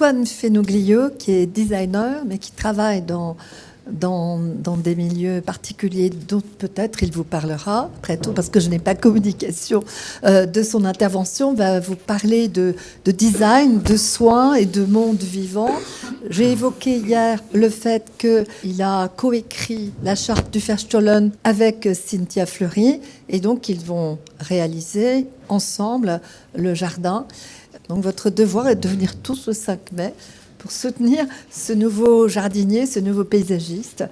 Antoine Fenoglio, qui est designer, mais qui travaille dans des milieux particuliers dont peut-être il vous parlera très tôt, parce que je n'ai pas communication de son intervention, va vous parler de design, de soins et de monde vivant. J'ai évoqué hier le fait qu'il a coécrit la charte du Verstollen avec Cynthia Fleury, et donc ils vont réaliser ensemble le jardin. Donc votre devoir est de venir tous le 5 mai pour soutenir ce nouveau jardinier, ce nouveau paysagiste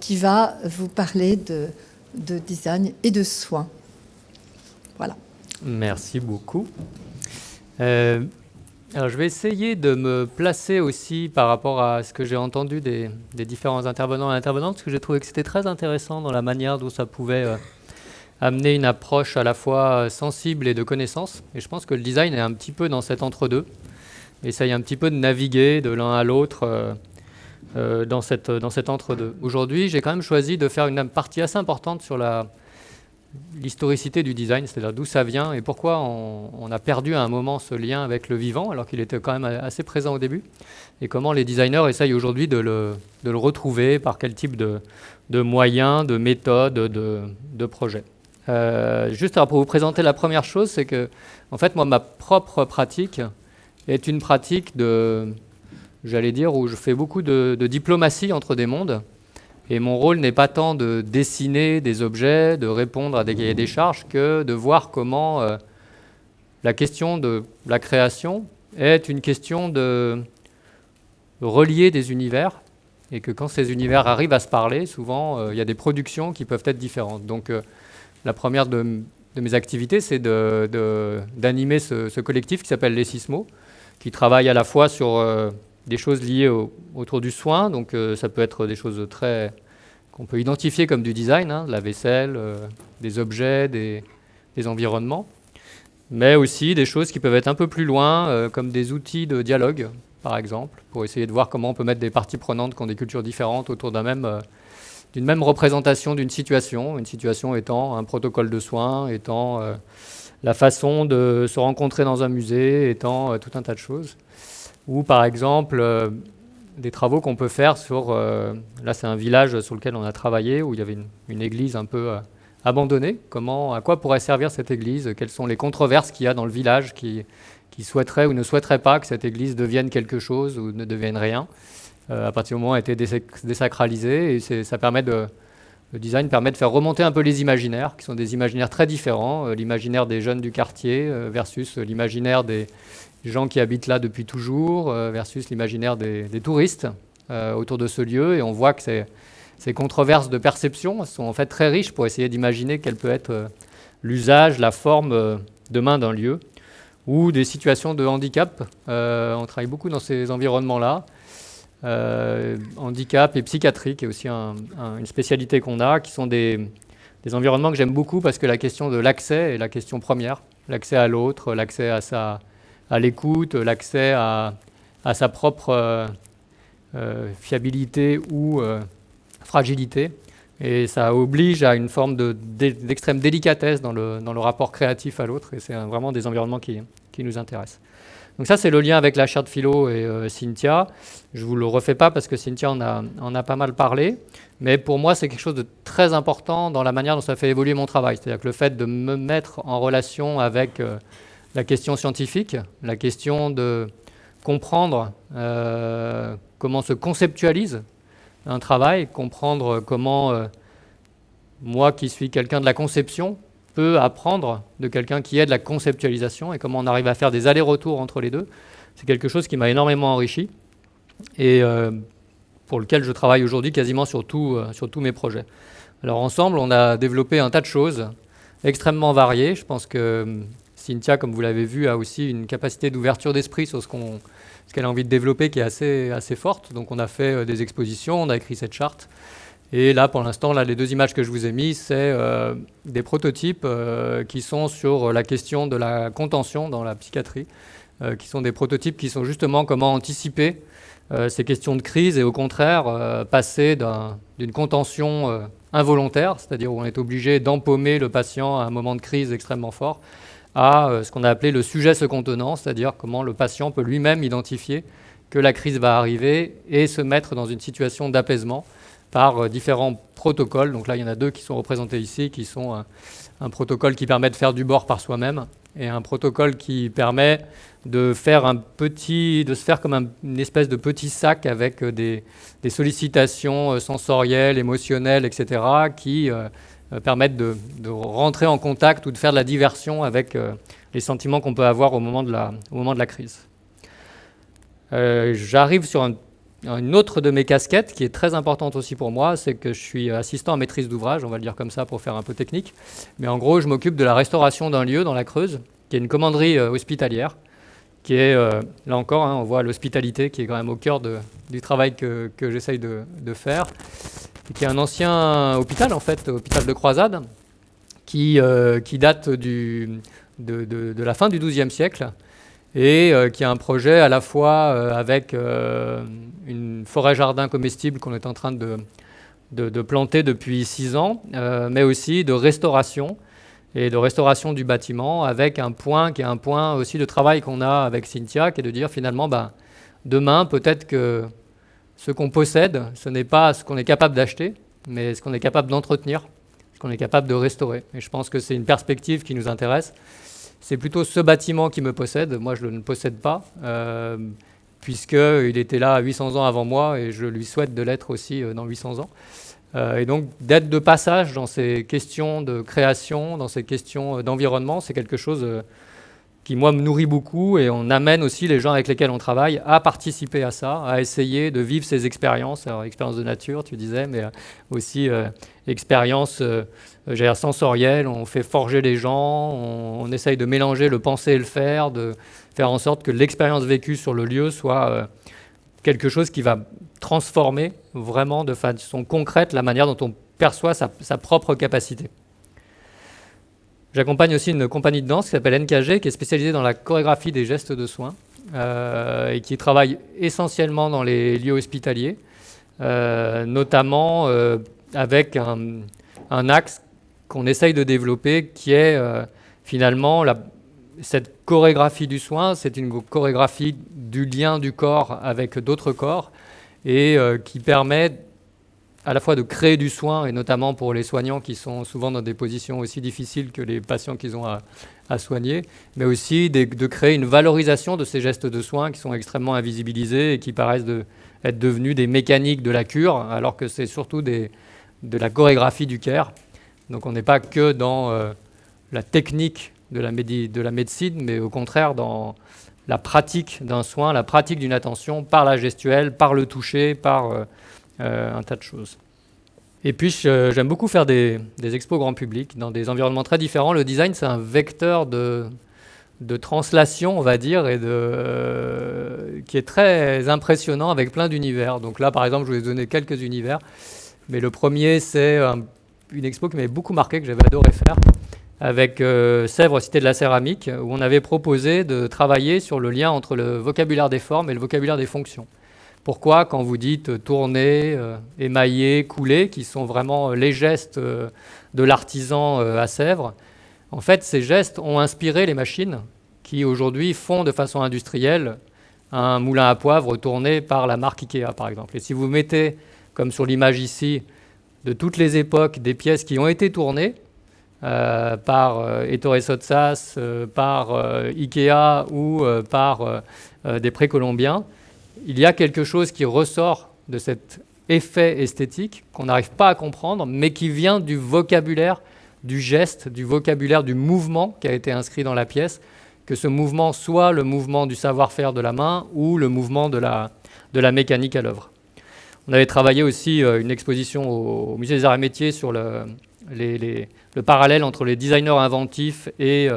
qui va vous parler de design et de soins. Voilà. Merci beaucoup. Alors, je vais essayer de me placer aussi par rapport à ce que j'ai entendu des différents intervenants et intervenantes, parce que j'ai trouvé que c'était très intéressant dans la manière dont ça pouvait amener une approche à la fois sensible et de connaissance. Et je pense que le design est un petit peu dans cet entre-deux. Essaye un petit peu de naviguer de l'un à l'autre dans cet entre-deux. Aujourd'hui, j'ai quand même choisi de faire une partie assez importante sur l'historicité du design, c'est-à-dire d'où ça vient et pourquoi on a perdu à un moment ce lien avec le vivant, alors qu'il était quand même assez présent au début, et comment les designers essayent aujourd'hui de le retrouver, par quel type de moyens, de méthodes, de projets. Juste alors pour vous présenter la première chose, c'est que, en fait, moi, ma propre pratique est une pratique j'allais dire, où je fais beaucoup de diplomatie entre des mondes. Et mon rôle n'est pas tant de dessiner des objets, de répondre à des cahiers des charges, que de voir comment la question de la création est une question de relier des univers, et que quand ces univers arrivent à se parler, souvent, il y a des productions qui peuvent être différentes. Donc, la première de mes activités, c'est d'animer ce collectif qui s'appelle Les Sismos, qui travaille à la fois sur des choses liées autour du soin, donc ça peut être des choses qu'on peut identifier comme du design, hein, la vaisselle, des objets, des environnements, mais aussi des choses qui peuvent être un peu plus loin, comme des outils de dialogue, par exemple, pour essayer de voir comment on peut mettre des parties prenantes qui ont des cultures différentes autour d'une même représentation d'une situation, une situation étant un protocole de soins, étant la façon de se rencontrer dans un musée, étant tout un tas de choses. Ou par exemple, des travaux qu'on peut faire sur... là, c'est un village sur lequel on a travaillé, où il y avait une église un peu abandonnée. À quoi pourrait servir cette église? Quelles sont les controverses qu'il y a dans le village qui souhaiteraient ou ne souhaiteraient pas que cette église devienne quelque chose ou ne devienne rien, à partir du moment où elle a été désacralisée. Et ça permet le design permet de faire remonter un peu les imaginaires, qui sont des imaginaires très différents. L'imaginaire des jeunes du quartier versus l'imaginaire des gens qui habitent là depuis toujours, versus l'imaginaire des touristes autour de ce lieu. Et on voit que ces controverses de perception sont en fait très riches pour essayer d'imaginer quel peut être l'usage, la forme demain d'un lieu. Ou des situations de handicap. On travaille beaucoup dans ces environnements-là. Handicap et psychiatrie, qui est aussi une spécialité qu'on a, qui sont des environnements que j'aime beaucoup parce que la question de l'accès est la question première. L'accès à l'autre, l'accès à l'écoute, l'accès à sa propre fiabilité ou fragilité. Et ça oblige à une forme d'extrême délicatesse dans le rapport créatif à l'autre. Et c'est vraiment des environnements qui nous intéressent. Donc ça, c'est le lien avec la chaire de philo et Cynthia. Je ne vous le refais pas parce que Cynthia en a pas mal parlé. Mais pour moi, c'est quelque chose de très important dans la manière dont ça fait évoluer mon travail. C'est-à-dire que le fait de me mettre en relation avec la question scientifique, la question de comprendre comment se conceptualise un travail, comprendre comment moi qui suis quelqu'un de la conception peut apprendre de quelqu'un qui est de la conceptualisation et comment on arrive à faire des allers-retours entre les deux. C'est quelque chose qui m'a énormément enrichi et pour lequel je travaille aujourd'hui quasiment sur tous mes projets. Alors ensemble, on a développé un tas de choses extrêmement variées. Je pense que Cynthia, comme vous l'avez vu, a aussi une capacité d'ouverture d'esprit sur ce qu'elle a envie de développer qui est assez forte. Donc on a fait des expositions, on a écrit cette charte. Et là, pour l'instant, les deux images que je vous ai mises, c'est des prototypes qui sont sur la question de la contention dans la psychiatrie, qui sont des prototypes qui sont justement comment anticiper ces questions de crise et au contraire passer d'une contention involontaire, c'est-à-dire où on est obligé d'empaumer le patient à un moment de crise extrêmement fort, à ce qu'on a appelé le sujet se contenant, c'est-à-dire comment le patient peut lui-même identifier que la crise va arriver et se mettre dans une situation d'apaisement par différents protocoles. Donc là, il y en a 2 qui sont représentés ici, qui sont un protocole qui permet de faire du bord par soi-même et un protocole qui permet de faire de se faire comme une espèce de petit sac avec des sollicitations sensorielles, émotionnelles, etc., qui permettent de rentrer en contact ou de faire de la diversion avec les sentiments qu'on peut avoir au moment de la crise. J'arrive sur une autre de mes casquettes qui est très importante aussi pour moi, c'est que je suis assistant à maîtrise d'ouvrage, on va le dire comme ça pour faire un peu technique. Mais en gros, je m'occupe de la restauration d'un lieu dans la Creuse, qui est une commanderie hospitalière, qui est, là encore, on voit l'hospitalité qui est quand même au cœur du travail que j'essaye de faire, et qui est un ancien hôpital, en fait, hôpital de croisade, qui date de la fin du XIIe siècle, et qui a un projet à la fois avec une forêt-jardin comestible qu'on est en train de planter depuis 6 ans, mais aussi de restauration, et de restauration du bâtiment, avec un point qui est un point aussi de travail qu'on a avec Cynthia, qui est de dire finalement, demain, peut-être que ce qu'on possède, ce n'est pas ce qu'on est capable d'acheter, mais ce qu'on est capable d'entretenir, ce qu'on est capable de restaurer. Et je pense que c'est une perspective qui nous intéresse. C'est plutôt ce bâtiment qui me possède. Moi, je ne le possède pas, puisqu'il était là 800 ans avant moi, et je lui souhaite de l'être aussi dans 800 ans. Et donc, d'être de passage dans ces questions de création, dans ces questions d'environnement, c'est quelque chose qui, moi, me nourrit beaucoup, et on amène aussi les gens avec lesquels on travaille à participer à ça, à essayer de vivre ces expériences. Alors, expériences de nature, tu disais, mais aussi expériences sensorielles. On fait forger les gens, on essaye de mélanger le penser et le faire, de faire en sorte que l'expérience vécue sur le lieu soit quelque chose qui va transformer vraiment de façon concrète la manière dont on perçoit sa propre capacité. J'accompagne aussi une compagnie de danse qui s'appelle NKG, qui est spécialisée dans la chorégraphie des gestes de soins et qui travaille essentiellement dans les lieux hospitaliers, notamment avec un axe qu'on essaye de développer qui est finalement cette chorégraphie du soin. C'est une chorégraphie du lien du corps avec d'autres corps et qui permet à la fois de créer du soin, et notamment pour les soignants qui sont souvent dans des positions aussi difficiles que les patients qu'ils ont à soigner, mais aussi de créer une valorisation de ces gestes de soins qui sont extrêmement invisibilisés et qui paraissent être devenus des mécaniques de la cure, alors que c'est surtout de la chorégraphie du care. Donc on n'est pas que dans la technique de la médecine, mais au contraire dans la pratique d'un soin, la pratique d'une attention par la gestuelle, par le toucher, par un tas de choses. Et puis j'aime beaucoup faire des expos grand public dans des environnements très différents. Le design, c'est un vecteur de translation, on va dire, et qui est très impressionnant avec plein d'univers. Donc là, par exemple, je vais vous donner quelques univers. Mais le premier, c'est une expo qui m'avait beaucoup marqué, que j'avais adoré faire, avec Sèvres, Cité de la Céramique, où on avait proposé de travailler sur le lien entre le vocabulaire des formes et le vocabulaire des fonctions. Pourquoi, quand vous dites tourner, émailler, couler, qui sont vraiment les gestes de l'artisan à Sèvres, en fait, ces gestes ont inspiré les machines qui, aujourd'hui, font de façon industrielle un moulin à poivre tourné par la marque Ikea, par exemple. Et si vous mettez, comme sur l'image ici, de toutes les époques, des pièces qui ont été tournées par Ettore Sottsass, par Ikea ou par des précolombiens, il y a quelque chose qui ressort de cet effet esthétique qu'on n'arrive pas à comprendre, mais qui vient du vocabulaire, du geste, du vocabulaire, du mouvement qui a été inscrit dans la pièce, que ce mouvement soit le mouvement du savoir-faire de la main ou le mouvement de la mécanique à l'œuvre. On avait travaillé aussi une exposition au Musée des Arts et Métiers sur le parallèle entre les designers inventifs et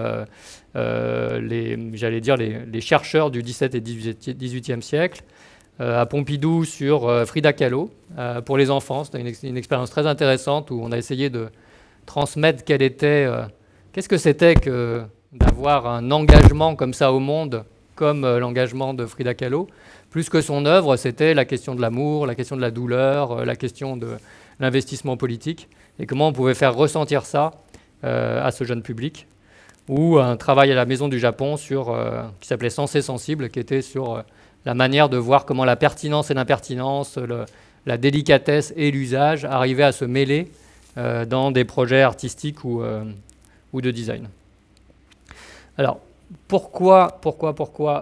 les chercheurs du XVIIe et XVIIIe siècle, à Pompidou sur Frida Kahlo, pour les enfants. C'était une expérience très intéressante où on a essayé de transmettre qu'est-ce que c'était que d'avoir un engagement comme ça au monde, comme l'engagement de Frida Kahlo. Plus que son œuvre, c'était la question de l'amour, la question de la douleur, la question de l'investissement politique, et comment on pouvait faire ressentir ça à ce jeune public. Ou un travail à la Maison du Japon qui s'appelait Sensé Sensible, qui était sur la manière de voir comment la pertinence et l'impertinence, la délicatesse et l'usage arrivaient à se mêler dans des projets artistiques ou de design. Alors, pourquoi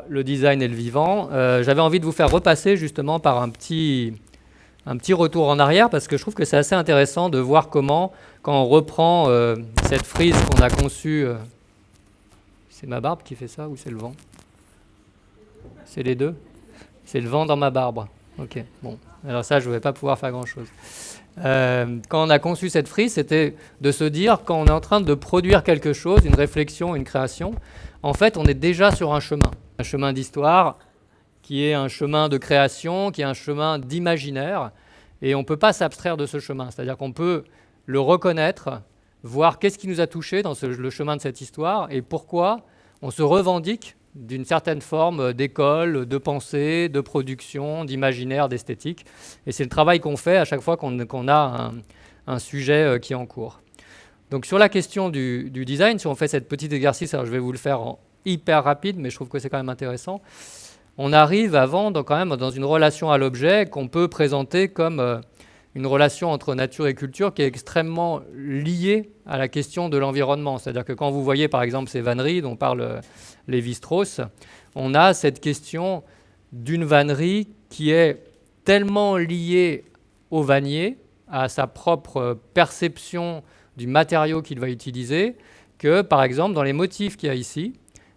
le design et le vivant? J'avais envie de vous faire repasser justement par un petit retour en arrière, parce que je trouve que c'est assez intéressant de voir comment, quand on reprend cette frise qu'on a conçue... c'est ma barbe qui fait ça ou c'est le vent? C'est les deux? C'est le vent dans ma barbe. Ok, bon. Alors ça, je ne vais pas pouvoir faire grand-chose. Quand on a conçu cette frise, c'était de se dire, quand on est en train de produire quelque chose, une réflexion, une création, en fait, on est déjà sur un chemin d'histoire, qui est un chemin de création, qui est un chemin d'imaginaire, et on ne peut pas s'abstraire de ce chemin. C'est-à-dire qu'on peut le reconnaître, voir qu'est-ce qui nous a touchés dans le chemin de cette histoire, et pourquoi on se revendique d'une certaine forme d'école, de pensée, de production, d'imaginaire, d'esthétique. Et c'est le travail qu'on fait à chaque fois qu'on a un sujet qui est en cours. Donc sur la question du design, si on fait cette petit exercice, alors je vais vous le faire en hyper rapide, mais je trouve que c'est quand même intéressant, on arrive quand même dans une relation à l'objet qu'on peut présenter comme une relation entre nature et culture qui est extrêmement liée à la question de l'environnement. C'est-à-dire que quand vous voyez par exemple ces vanneries dont parle Lévi-Strauss, on a cette question d'une vannerie qui est tellement liée au vannier, à sa propre perception du matériau qu'il va utiliser, que par exemple dans les motifs qu'il y a ici,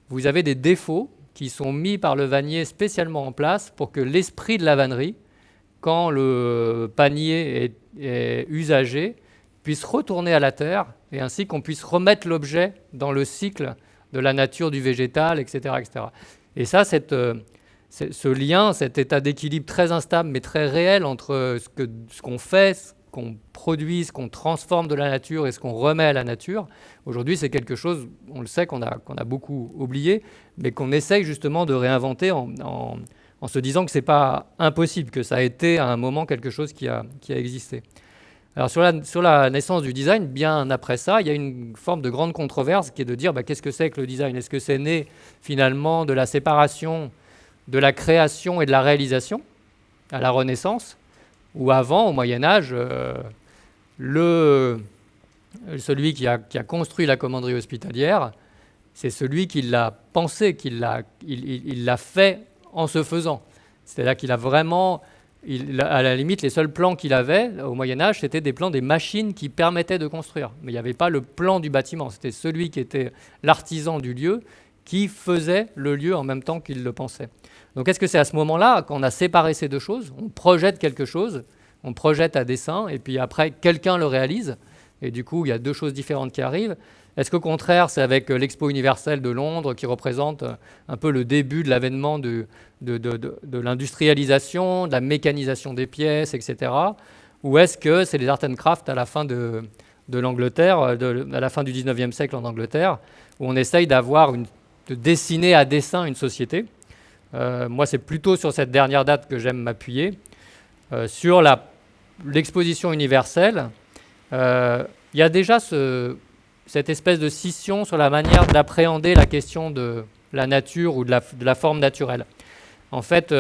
vous avez des défauts qui sont mis par le vannier spécialement en place pour que l'esprit de la vannerie, quand le panier est usagé, puisse retourner à la terre et ainsi qu'on puisse remettre l'objet dans le cycle de la nature du végétal, etc. etc. Et ça, ce lien, cet état d'équilibre très instable mais très réel entre ce qu'on fait, ce qu'on produit, ce qu'on transforme de la nature et ce qu'on remet à la nature, aujourd'hui c'est quelque chose, on le sait, qu'on a beaucoup oublié, mais qu'on essaye justement de réinventer en se disant que ce n'est pas impossible, que ça a été à un moment quelque chose qui a existé. Alors sur la naissance du design, bien après ça, il y a une forme de grande controverse qui est de dire qu'est-ce que c'est que le design? Est-ce que c'est né finalement de la séparation de la création et de la réalisation à la Renaissance, ou avant, au Moyen-Âge, celui qui a construit la commanderie hospitalière, c'est celui qui l'a pensé, il l'a fait en se faisant. C'est-à-dire qu'il a vraiment, à la limite, les seuls plans qu'il avait au Moyen-Âge, c'était des plans des machines qui permettaient de construire. Mais il n'y avait pas le plan du bâtiment. C'était celui qui était l'artisan du lieu qui faisait le lieu en même temps qu'il le pensait. Donc est-ce que c'est à ce moment-là qu'on a séparé ces deux choses? On projette quelque chose, on projette à dessin, et puis après, quelqu'un le réalise. Et du coup, il y a deux choses différentes qui arrivent. Est-ce qu'au contraire, c'est avec l'Expo universelle de Londres qui représente un peu le début de l'avènement de l'industrialisation, de la mécanisation des pièces, etc. Ou est-ce que c'est les art and craft à la fin de l'Angleterre, à la fin du 19e siècle en Angleterre, où on essaye de dessiner à dessin une société? Moi, c'est plutôt sur cette dernière date que j'aime m'appuyer. Sur l'exposition universelle, il y a déjà cette espèce de scission sur la manière d'appréhender la question de la nature ou de la forme naturelle. En fait,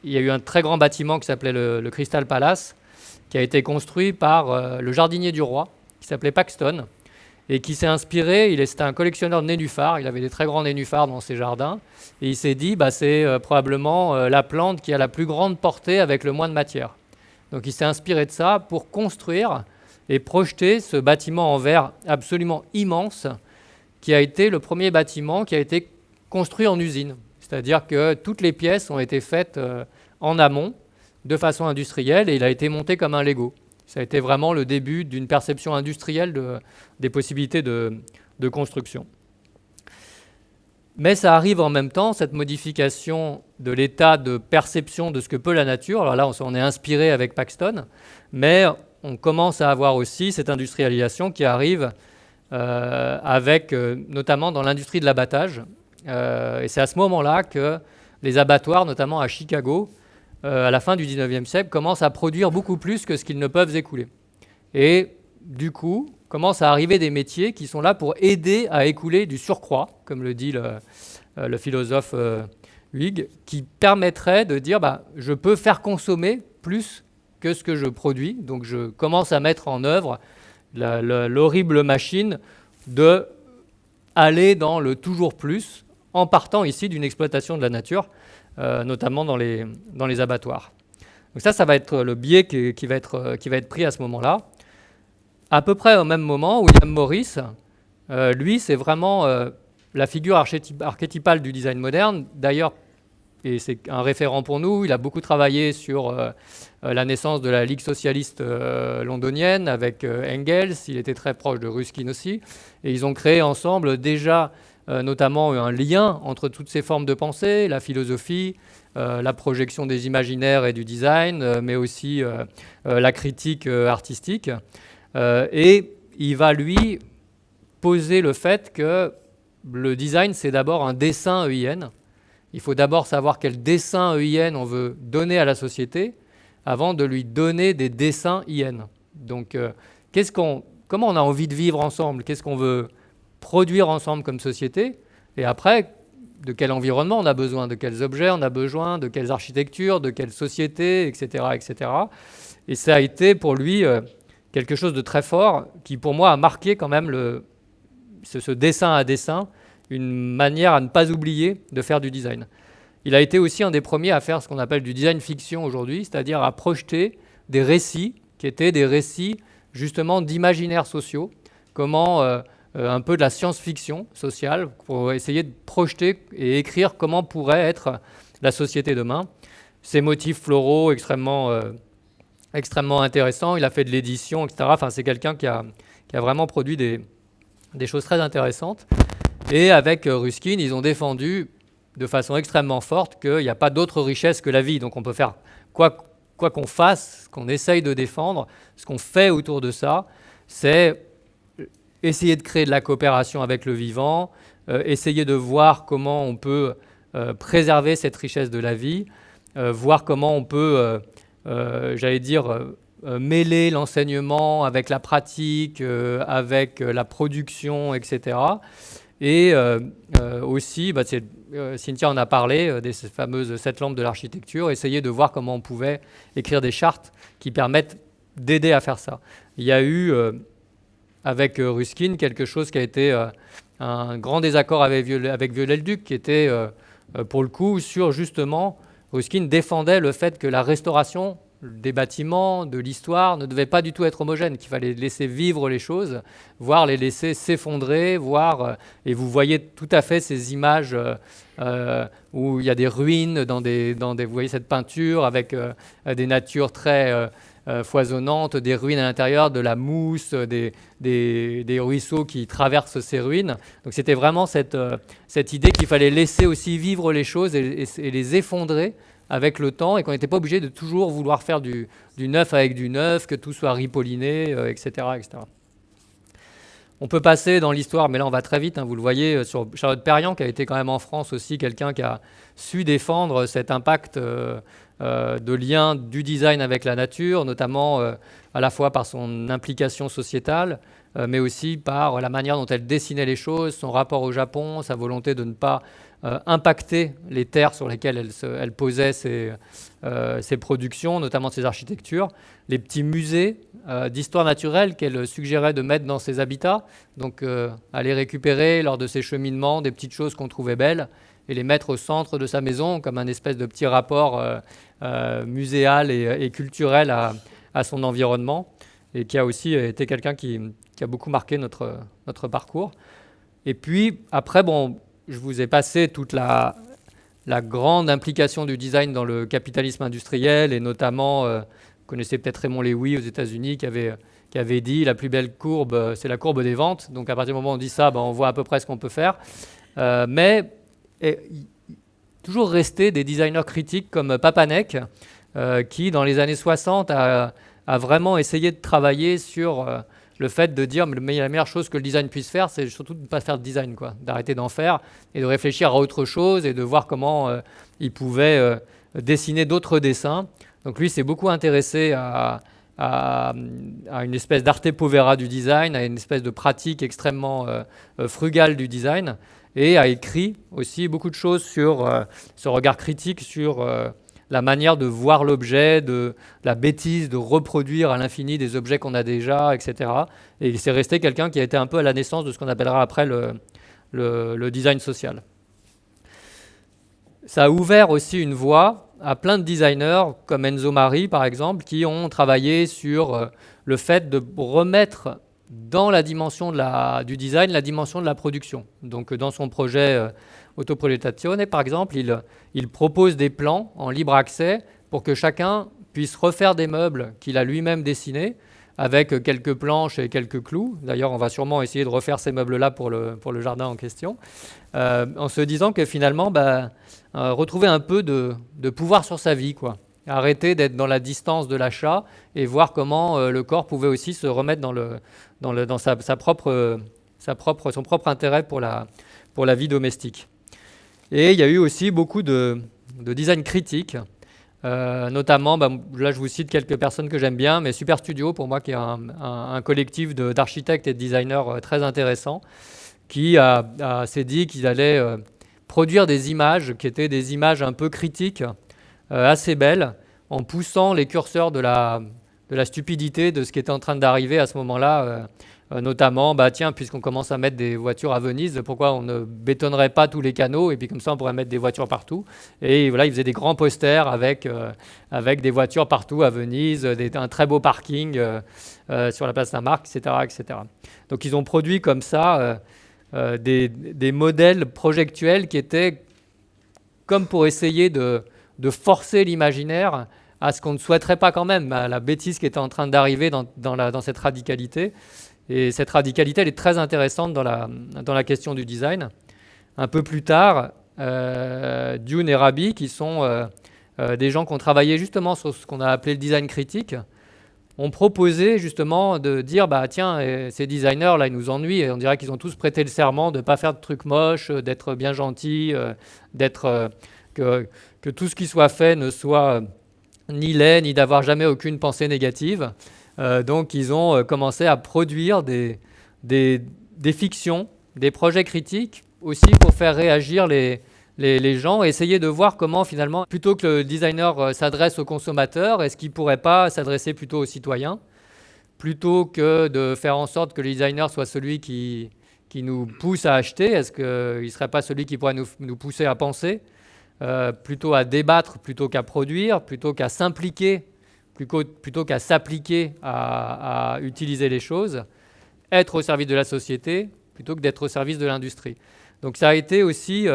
il y a eu un très grand bâtiment qui s'appelait le Crystal Palace, qui a été construit par le jardinier du roi, qui s'appelait Paxton, et qui s'est inspiré, c'était un collectionneur de nénuphars, il avait des très grands nénuphars dans ses jardins, et il s'est dit, c'est probablement la plante qui a la plus grande portée avec le moins de matière. Donc il s'est inspiré de ça pour construire et projeter ce bâtiment en verre absolument immense, qui a été le premier bâtiment qui a été construit en usine. C'est-à-dire que toutes les pièces ont été faites en amont, de façon industrielle, et il a été monté comme un Lego. Ça a été vraiment le début d'une perception industrielle des possibilités de construction. Mais ça arrive en même temps, cette modification de l'état de perception de ce que peut la nature. Alors là, on est inspiré avec Paxton, mais on commence à avoir aussi cette industrialisation qui arrive avec, notamment dans l'industrie de l'abattage. Et c'est à ce moment-là que les abattoirs, notamment à Chicago, à la fin du 19e siècle, commencent à produire beaucoup plus que ce qu'ils ne peuvent écouler. Et du coup, commencent à arriver des métiers qui sont là pour aider à écouler du surcroît, comme le dit le philosophe Huyghe, qui permettrait de dire je peux faire consommer plus que ce que je produis. Donc je commence à mettre en œuvre l'horrible machine de aller dans le toujours plus, en partant ici d'une exploitation de la nature, notamment dans les abattoirs. Donc ça va être le biais qui va être pris à ce moment-là. À peu près au même moment, William Morris, lui, c'est vraiment la figure archétypale du design moderne. D'ailleurs, et c'est un référent pour nous, il a beaucoup travaillé sur la naissance de la Ligue socialiste londonienne avec Engels. Il était très proche de Ruskin aussi. Et ils ont créé ensemble déjà notamment un lien entre toutes ces formes de pensée, la philosophie, la projection des imaginaires et du design, mais aussi la critique artistique. Et il va, lui, poser le fait que le design, c'est d'abord un dessin EIN. Il faut d'abord savoir quel dessin EIN on veut donner à la société avant de lui donner des dessins IN. Donc, comment on a envie de vivre ensemble? Qu'est-ce qu'on veut produire ensemble comme société? Et après, de quel environnement on a besoin? De quels objets on a besoin? De quelles architectures? De quelle société? Etc., etc. Et ça a été pour lui quelque chose de très fort qui, pour moi, a marqué quand même ce dessin à dessin, une manière à ne pas oublier de faire du design. Il a été aussi un des premiers à faire ce qu'on appelle du design fiction aujourd'hui, c'est-à-dire à projeter des récits qui étaient des récits justement d'imaginaires sociaux, comment un peu de la science-fiction sociale pour essayer de projeter et écrire comment pourrait être la société demain. Ces motifs floraux extrêmement intéressants, il a fait de l'édition, etc. Enfin, c'est quelqu'un qui a vraiment produit des choses très intéressantes. Et avec Ruskin, ils ont défendu de façon extrêmement forte qu'il n'y a pas d'autre richesse que la vie. Donc on peut faire quoi qu'on fasse, ce qu'on essaye de défendre, ce qu'on fait autour de ça, c'est essayer de créer de la coopération avec le vivant, essayer de voir comment on peut préserver cette richesse de la vie, voir comment on peut, mêler l'enseignement avec la pratique, avec la production, etc. Et aussi, Cynthia en a parlé, des fameuses 7 lampes de l'architecture, essayer de voir comment on pouvait écrire des chartes qui permettent d'aider à faire ça. Il y a eu, avec Ruskin, quelque chose qui a été un grand désaccord avec Viollet-le-Duc, qui était, pour le coup, sur justement, Ruskin défendait le fait que la restauration des bâtiments, de l'histoire, ne devait pas du tout être homogène, qu'il fallait laisser vivre les choses, voire les laisser s'effondrer, et vous voyez tout à fait ces images où il y a des ruines, vous voyez cette peinture avec des natures très foisonnantes, des ruines à l'intérieur, de la mousse, des ruisseaux qui traversent ces ruines. Donc c'était vraiment cette idée qu'il fallait laisser aussi vivre les choses et les effondrer avec le temps, et qu'on n'était pas obligé de toujours vouloir faire du neuf avec du neuf, que tout soit ripolliné, etc., etc. On peut passer dans l'histoire, mais là on va très vite, vous le voyez, sur Charlotte Perriand, qui a été quand même en France aussi quelqu'un qui a su défendre cet impact de lien du design avec la nature, notamment à la fois par son implication sociétale, mais aussi par la manière dont elle dessinait les choses, son rapport au Japon, sa volonté de ne pas impacter les terres sur lesquelles elle posait ses productions, notamment ses architectures, les petits musées d'histoire naturelle qu'elle suggérait de mettre dans ses habitats, donc aller récupérer lors de ses cheminements des petites choses qu'on trouvait belles et les mettre au centre de sa maison comme un espèce de petit rapport muséal et culturel à son environnement, et qui a aussi été quelqu'un qui a beaucoup marqué notre parcours. Et puis après, je vous ai passé toute la grande implication du design dans le capitalisme industriel, et notamment, vous connaissez peut-être Raymond Lewy aux États-Unis qui avait dit la plus belle courbe, c'est la courbe des ventes. Donc à partir du moment où on dit ça, on voit à peu près ce qu'on peut faire. Mais toujours rester des designers critiques comme Papanek, qui dans les années 60 a vraiment essayé de travailler sur le fait de dire la meilleure chose que le design puisse faire, c'est surtout de ne pas faire de design, d'arrêter d'en faire et de réfléchir à autre chose et de voir comment il pouvait dessiner d'autres dessins. Donc lui s'est beaucoup intéressé à une espèce d'arte povera du design, à une espèce de pratique extrêmement frugale du design. et a écrit aussi beaucoup de choses sur ce regard critique sur la manière de voir l'objet, de la bêtise de reproduire à l'infini des objets qu'on a déjà, etc. Et c'est resté quelqu'un qui a été un peu à la naissance de ce qu'on appellera après le design social. Ça a ouvert aussi une voie à plein de designers, comme Enzo Mari par exemple, qui ont travaillé sur le fait de remettre dans la dimension du design, la dimension de la production. Donc dans son projet Autoprogettazione, par exemple, il propose des plans en libre accès pour que chacun puisse refaire des meubles qu'il a lui-même dessinés, avec quelques planches et quelques clous. D'ailleurs, on va sûrement essayer de refaire ces meubles-là pour le jardin en question, en se disant que finalement, retrouver un peu de pouvoir sur sa vie, quoi. Arrêter d'être dans la distance de l'achat et voir comment le corps pouvait aussi se remettre dans son propre intérêt pour la vie domestique. Et il y a eu aussi beaucoup de design critique, notamment, là je vous cite quelques personnes que j'aime bien, mais Super Studio, pour moi, qui est un collectif d'architectes et de designers très intéressant, qui s'est dit qu'ils allaient produire des images qui étaient des images un peu critiques, assez belles, en poussant les curseurs de la stupidité de ce qui était en train d'arriver à ce moment-là, notamment, tiens, puisqu'on commence à mettre des voitures à Venise, pourquoi on ne bétonnerait pas tous les canaux et puis comme ça on pourrait mettre des voitures partout. Et voilà, ils faisaient des grands posters avec des voitures partout à Venise, un très beau parking sur la place Saint-Marc, etc., etc. Donc ils ont produit comme ça des modèles projectuels qui étaient comme pour essayer de forcer l'imaginaire à ce qu'on ne souhaiterait pas quand même, à la bêtise qui était en train d'arriver dans cette radicalité. Et cette radicalité, elle est très intéressante dans la question du design. Un peu plus tard, Dune et Rabi, qui sont des gens qui ont travaillé justement sur ce qu'on a appelé le design critique, ont proposé justement de dire, tiens, ces designers-là, ils nous ennuient, et on dirait qu'ils ont tous prêté le serment de ne pas faire de trucs moches, d'être bien gentils, que tout ce qui soit fait ne soit ni laid, ni d'avoir jamais aucune pensée négative. Donc ils ont commencé à produire des fictions, des projets critiques, aussi pour faire réagir les gens et essayer de voir comment finalement, plutôt que le designer s'adresse aux consommateurs, est-ce qu'il ne pourrait pas s'adresser plutôt aux citoyens, plutôt que de faire en sorte que le designer soit celui qui nous pousse à acheter, est-ce qu'il ne serait pas celui qui pourrait nous pousser à penser, plutôt à débattre, plutôt qu'à produire, plutôt qu'à s'impliquer, plutôt qu'à s'appliquer à utiliser les choses, être au service de la société, plutôt que d'être au service de l'industrie. Donc ça a été aussi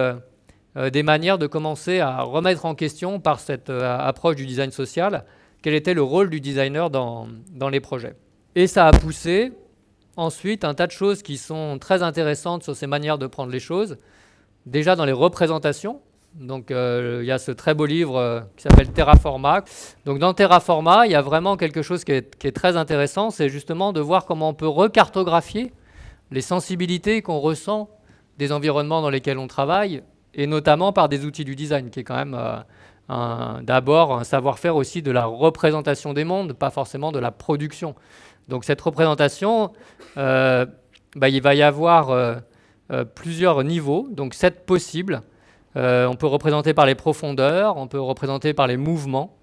des manières de commencer à remettre en question par cette approche du design social, quel était le rôle du designer dans les projets. Et ça a poussé ensuite un tas de choses qui sont très intéressantes sur ces manières de prendre les choses, déjà dans les représentations. Donc il y a ce très beau livre qui s'appelle Terraforma. Donc dans Terraforma, il y a vraiment quelque chose qui est très intéressant, c'est justement de voir comment on peut recartographier les sensibilités qu'on ressent des environnements dans lesquels on travaille, et notamment par des outils du design, qui est quand même d'abord un savoir-faire aussi de la représentation des mondes, pas forcément de la production. Donc cette représentation, il va y avoir plusieurs niveaux, donc 7 possibles. On peut représenter par les profondeurs, on peut représenter par les mouvements,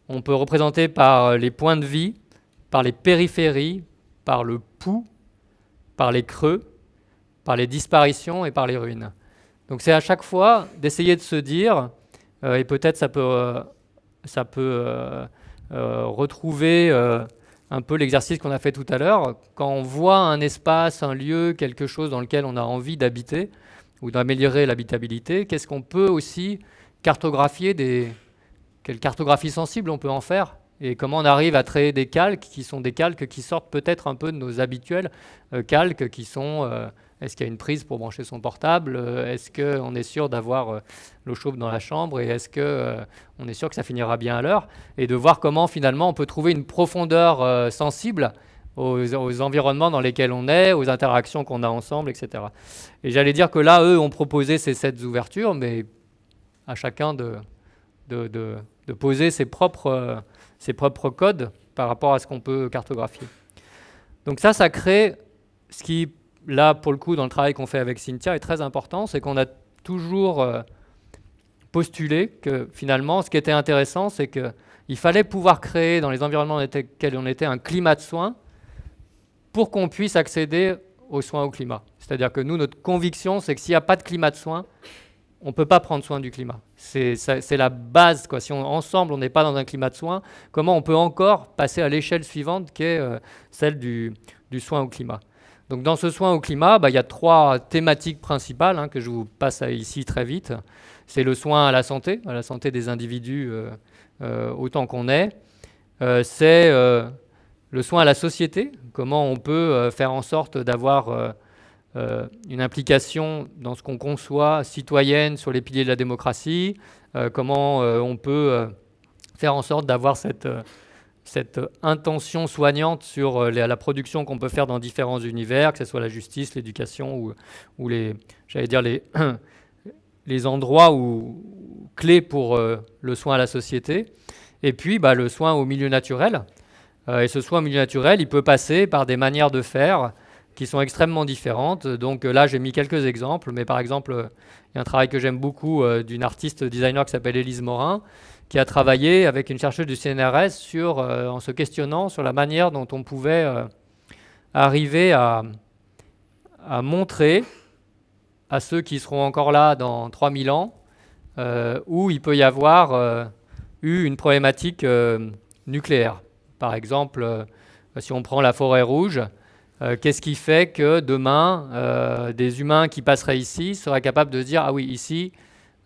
on peut représenter par les points de vie, par les périphéries, par le pouls, par les creux, par les disparitions et par les ruines. Donc c'est à chaque fois d'essayer de se dire, et peut-être ça peut retrouver un peu l'exercice qu'on a fait tout à l'heure, quand on voit un espace, un lieu, quelque chose dans lequel on a envie d'habiter, ou d'améliorer l'habitabilité, qu'est-ce qu'on peut aussi cartographier, quelle cartographie sensible on peut en faire, et comment on arrive à créer des calques qui sont des calques qui sortent peut-être un peu de nos habituels calques qui sont est-ce qu'il y a une prise pour brancher son portable, est-ce qu'on est sûr d'avoir l'eau chaude dans la chambre, et est-ce qu'on est sûr que ça finira bien à l'heure, et de voir comment finalement on peut trouver une profondeur sensible aux environnements dans lesquels on est, aux interactions qu'on a ensemble, etc. Et j'allais dire que là, eux ont proposé ces 7 ouvertures, mais à chacun de poser ses propres codes par rapport à ce qu'on peut cartographier. Donc ça crée ce qui, là, pour le coup, dans le travail qu'on fait avec Cynthia, est très important, c'est qu'on a toujours postulé que finalement, ce qui était intéressant, c'est qu'il fallait pouvoir créer dans les environnements dans lesquels on était un climat de soins pour qu'on puisse accéder aux soins au climat. C'est-à-dire que nous, notre conviction, c'est que s'il n'y a pas de climat de soins, on ne peut pas prendre soin du climat. C'est la base, quoi. Si ensemble, on n'est pas dans un climat de soins, comment on peut encore passer à l'échelle suivante qui est celle du soin au climat. Donc dans ce soin au climat, il y a 3 thématiques principales que je vous passe ici très vite. C'est le soin à la santé des individus autant qu'on est. C'est le soin à la société, comment on peut faire en sorte d'avoir une implication dans ce qu'on conçoit citoyenne sur les piliers de la démocratie, comment on peut faire en sorte d'avoir cette intention soignante sur la production qu'on peut faire dans différents univers, que ce soit la justice, l'éducation ou les endroits clés pour le soin à la société. Et puis le soin au milieu naturel. Et ce soin au milieu naturel, il peut passer par des manières de faire qui sont extrêmement différentes. Donc là, j'ai mis quelques exemples, mais par exemple, il y a un travail que j'aime beaucoup d'une artiste designer qui s'appelle Élise Morin, qui a travaillé avec une chercheuse du CNRS en se questionnant sur la manière dont on pouvait arriver à montrer à ceux qui seront encore là dans 3000 ans où il peut y avoir eu une problématique nucléaire. Par exemple, si on prend la forêt rouge, qu'est-ce qui fait que demain, des humains qui passeraient ici seraient capables de se dire « Ah oui, ici,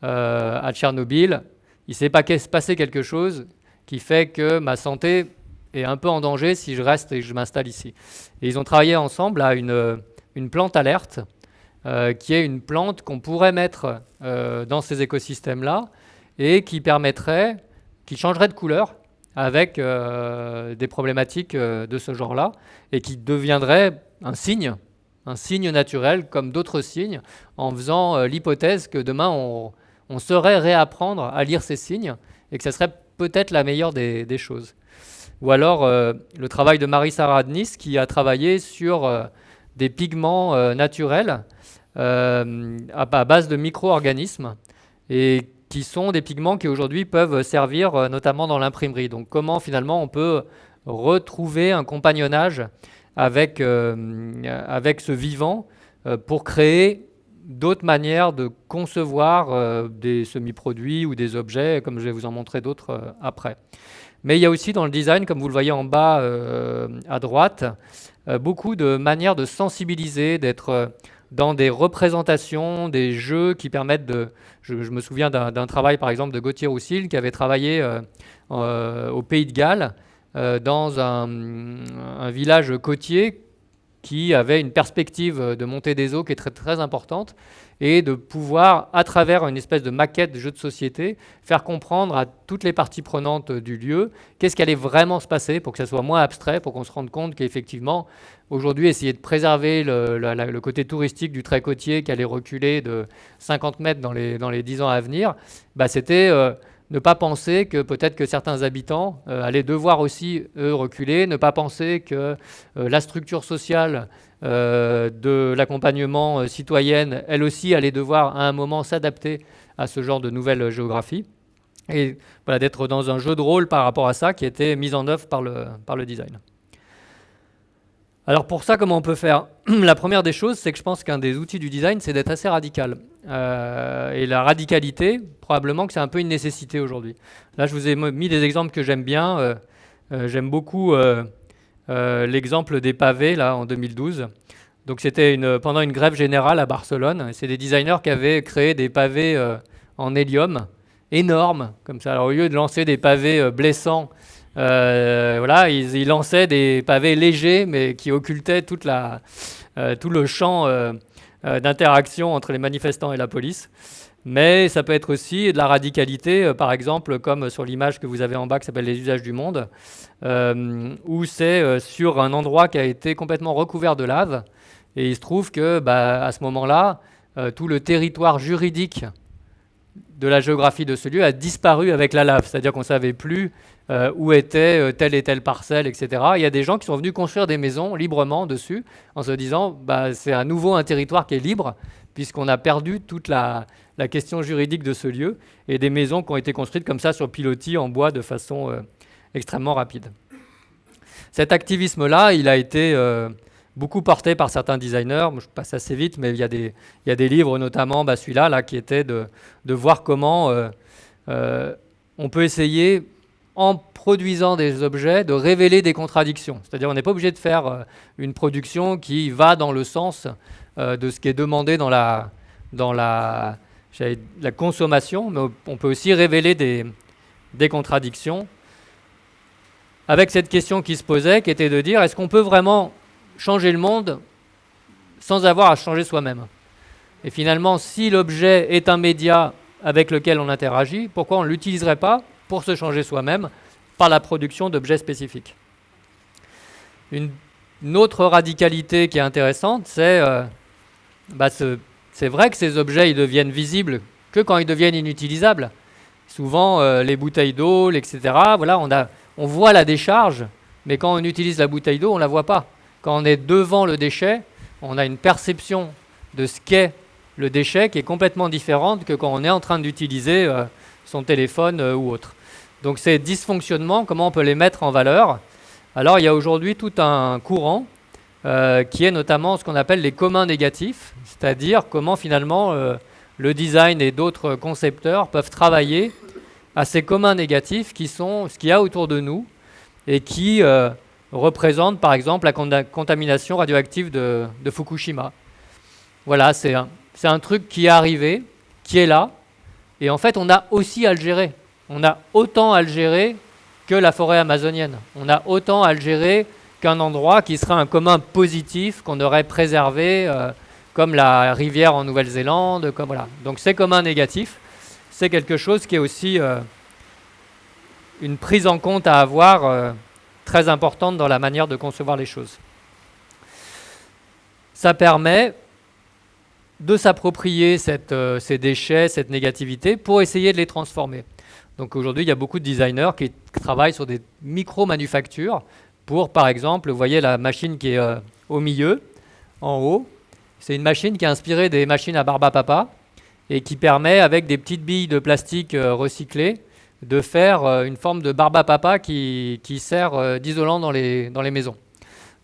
à Tchernobyl, il s'est passé quelque chose qui fait que ma santé est un peu en danger si je reste et que je m'installe ici. » Et ils ont travaillé ensemble à une plante alerte, qui est une plante qu'on pourrait mettre dans ces écosystèmes-là et qui changerait de couleur avec des problématiques de ce genre-là, et qui deviendrait un signe naturel comme d'autres signes, en faisant l'hypothèse que demain on saurait réapprendre à lire ces signes, et que ce serait peut-être la meilleure des choses. Ou alors le travail de Marie-Sarah Adnis, qui a travaillé sur des pigments naturels à base de micro-organismes, et qui sont des pigments qui aujourd'hui peuvent servir notamment dans l'imprimerie. Donc comment finalement on peut retrouver un compagnonnage avec ce vivant pour créer d'autres manières de concevoir des semi-produits ou des objets, comme je vais vous en montrer d'autres après. Mais il y a aussi dans le design, comme vous le voyez en bas à droite, beaucoup de manières de sensibiliser, d'être dans des représentations, des jeux qui permettent de... Je me souviens d'un travail, par exemple, de Gauthier Roussil, qui avait travaillé au Pays de Galles, dans un village côtier qui avait une perspective de montée des eaux qui est très, très importante, et de pouvoir, à travers une espèce de maquette de jeu de société, faire comprendre à toutes les parties prenantes du lieu qu'est-ce qui allait vraiment se passer pour que ça soit moins abstrait, pour qu'on se rende compte qu'effectivement, aujourd'hui, essayer de préserver le côté touristique du trait côtier qui allait reculer de 50 mètres dans les 10 ans à venir, c'était ne pas penser que peut-être que certains habitants allaient devoir aussi, eux, reculer, ne pas penser que la structure sociale de l'accompagnement citoyenne, elle aussi, allait devoir à un moment s'adapter à ce genre de nouvelle géographie. Et voilà, d'être dans un jeu de rôle par rapport à ça qui était mis en œuvre par le design. Alors pour ça, comment on peut faire ? La première des choses, c'est que je pense qu'un des outils du design, c'est d'être assez radical. Et la radicalité, probablement que c'est un peu une nécessité aujourd'hui. Là, je vous ai mis des exemples que j'aime bien. J'aime beaucoup l'exemple des pavés, là, en 2012. Donc c'était pendant une grève générale à Barcelone. C'est des designers qui avaient créé des pavés en hélium, énormes, comme ça. Alors au lieu de lancer des pavés blessants, ils lançaient des pavés légers, mais qui occultaient tout le champ d'interaction entre les manifestants et la police. Mais ça peut être aussi de la radicalité, par exemple, comme sur l'image que vous avez en bas qui s'appelle « Les usages du monde », où c'est sur un endroit qui a été complètement recouvert de lave. Et il se trouve que, à ce moment-là, tout le territoire juridique de la géographie de ce lieu a disparu avec la lave, c'est-à-dire qu'on ne savait plus où était telle et telle parcelle, etc. Il y a des gens qui sont venus construire des maisons librement dessus, en se disant c'est à nouveau un territoire qui est libre, puisqu'on a perdu toute la question juridique de ce lieu, et des maisons qui ont été construites comme ça sur pilotis en bois de façon extrêmement rapide. Cet activisme-là, il a été beaucoup porté par certains designers. Je passe assez vite, mais il y a des livres, notamment celui-là, là, qui était de voir comment on peut essayer, en produisant des objets, de révéler des contradictions. C'est-à-dire qu'on n'est pas obligé de faire une production qui va dans le sens de ce qui est demandé dans la consommation, mais on peut aussi révéler des contradictions avec cette question qui se posait, qui était de dire, est-ce qu'on peut vraiment changer le monde sans avoir à changer soi-même? Et finalement, si l'objet est un média avec lequel on interagit, pourquoi on ne l'utiliserait pas pour se changer soi-même par la production d'objets spécifiques? Une autre radicalité qui est intéressante, c'est vrai que ces objets ils deviennent visibles que quand ils deviennent inutilisables. Souvent, les bouteilles d'eau, etc., voilà, on voit la décharge, mais quand on utilise la bouteille d'eau, on ne la voit pas. Quand on est devant le déchet, on a une perception de ce qu'est le déchet qui est complètement différente que quand on est en train d'utiliser son téléphone ou autre. Donc ces dysfonctionnements, comment on peut les mettre en valeur? Alors il y a aujourd'hui tout un courant qui est notamment ce qu'on appelle les communs négatifs, c'est-à-dire comment finalement le design et d'autres concepteurs peuvent travailler à ces communs négatifs qui sont ce qu'il y a autour de nous et qui représentent par exemple la contamination radioactive de Fukushima. Voilà, c'est un truc qui est arrivé, qui est là, et en fait on a aussi à le gérer. On a autant à le gérer que la forêt amazonienne. On a autant à le gérer qu'un endroit qui sera un commun positif qu'on aurait préservé, comme la rivière en Nouvelle-Zélande. Voilà. Donc ces communs négatifs, c'est quelque chose qui est aussi une prise en compte à avoir très importante dans la manière de concevoir les choses. Ça permet de s'approprier ces déchets, cette négativité, pour essayer de les transformer. Donc aujourd'hui, il y a beaucoup de designers qui travaillent sur des micro-manufactures pour, par exemple, vous voyez la machine qui est au milieu, en haut. C'est une machine qui est inspirée des machines à barbe à papa et qui permet, avec des petites billes de plastique recyclées, de faire une forme de barbe à papa qui sert d'isolant dans les maisons.